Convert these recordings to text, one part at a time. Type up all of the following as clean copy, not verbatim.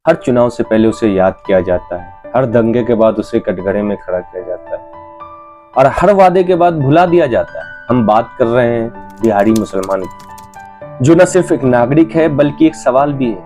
हर चुनाव से पहले उसे याद किया जाता है, हर दंगे के बाद उसे कटघरे में खड़ा किया जाता है और हर वादे के बाद भुला दिया जाता है। हम बात कर रहे हैं बिहारी मुसलमान की, जो न सिर्फ एक नागरिक है बल्कि एक सवाल भी है।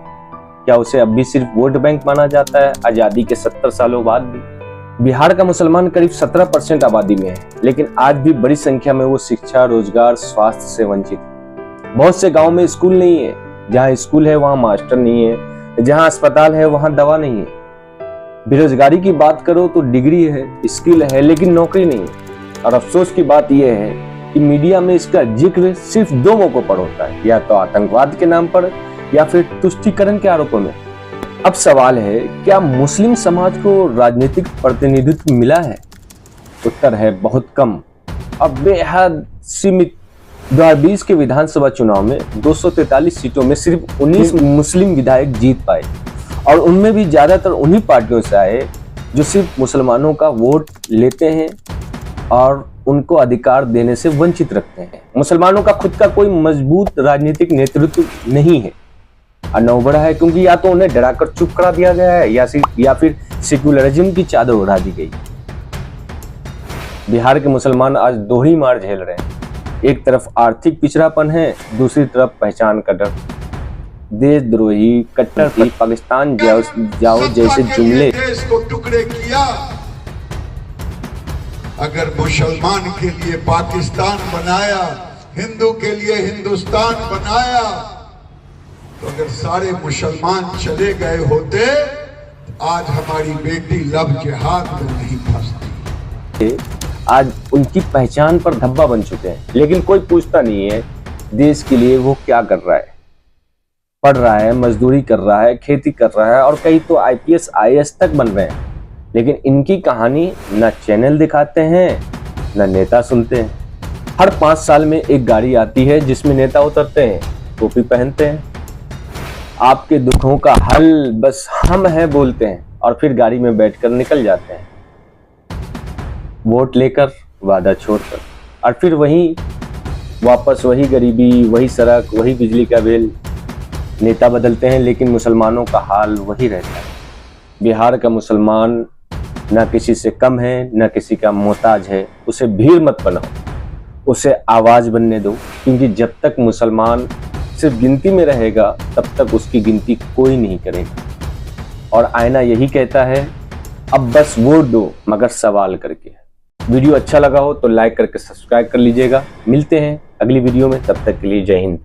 क्या उसे अब भी सिर्फ वोट बैंक माना जाता है? आजादी के 70 सालों बाद भी बिहार का मुसलमान करीब 17% आबादी में है, लेकिन आज भी बड़ी संख्या में वो शिक्षा, रोजगार, स्वास्थ्य से वंचित है। बहुत से गाँव में स्कूल नहीं है, जहाँ स्कूल है वहाँ मास्टर नहीं है, जहाँ अस्पताल है वहाँ दवा नहीं है। बेरोजगारी की बात करो तो डिग्री है, स्किल है, लेकिन नौकरी नहीं है। और अफसोस की बात यह है कि मीडिया में इसका जिक्र सिर्फ दो मौकों पर होता है, या तो आतंकवाद के नाम पर या फिर तुष्टीकरण के आरोपों में। अब सवाल है, क्या मुस्लिम समाज को राजनीतिक प्रतिनिधित्व मिला है? उत्तर है बहुत कम, अब बेहद सीमित। 2020 के विधानसभा चुनाव में 243 सीटों में सिर्फ 19 मुस्लिम विधायक जीत पाए, और उनमें भी ज्यादातर उन्हीं पार्टियों से आए जो सिर्फ मुसलमानों का वोट लेते हैं और उनको अधिकार देने से वंचित रखते हैं। मुसलमानों का खुद का कोई मजबूत राजनीतिक नेतृत्व नहीं है, और नौबड़ा है क्योंकि या तो उन्हें डराकर चुप करा दिया गया है या फिर सेक्युलरिज्म की चादर उड़ा दी गई। बिहार के मुसलमान आज दोहरी मार झेल रहे हैं। एक तरफ आर्थिक पिछड़ापन है, दूसरी तरफ पहचान का डर। देशद्रोही, कट्टरपंथी, पाकिस्तान जाओ जैसे जुमले देश को टुकड़े किया। अगर मुसलमान के लिए पाकिस्तान बनाया, हिंदू के लिए हिंदुस्तान बनाया, तो अगर सारे मुसलमान चले गए होते, आज हमारी बेटी लब जिहाद में नहीं फंसती। आज उनकी पहचान पर धब्बा बन चुके हैं, लेकिन कोई पूछता नहीं है देश के लिए वो क्या कर रहा है। पढ़ रहा है, मजदूरी कर रहा है, खेती कर रहा है, और कई तो IPS IAS तक बन रहे हैं, लेकिन इनकी कहानी न चैनल दिखाते हैं न नेता सुनते हैं। हर 5 साल में एक गाड़ी आती है जिसमें नेता उतरते हैं, टोपी पहनते हैं, आपके दुखों का हल बस हम हैं बोलते हैं, और फिर गाड़ी में बैठकर निकल जाते हैं, वोट लेकर, वादा छोड़कर, और फिर वही वापस वही गरीबी, वही सड़क, वही बिजली का बिल। नेता बदलते हैं लेकिन मुसलमानों का हाल वही रहता है। बिहार का मुसलमान न किसी से कम है न किसी का मोहताज है। उसे भीड़ मत बनाओ, उसे आवाज बनने दो, क्योंकि जब तक मुसलमान सिर्फ गिनती में रहेगा तब तक उसकी गिनती कोई नहीं करेगा। और आईना यही कहता है, अब बस वोट दो मगर सवाल करके। वीडियो अच्छा लगा हो तो लाइक करके सब्सक्राइब कर लीजिएगा। मिलते हैं अगली वीडियो में, तब तक के लिए जय हिंद।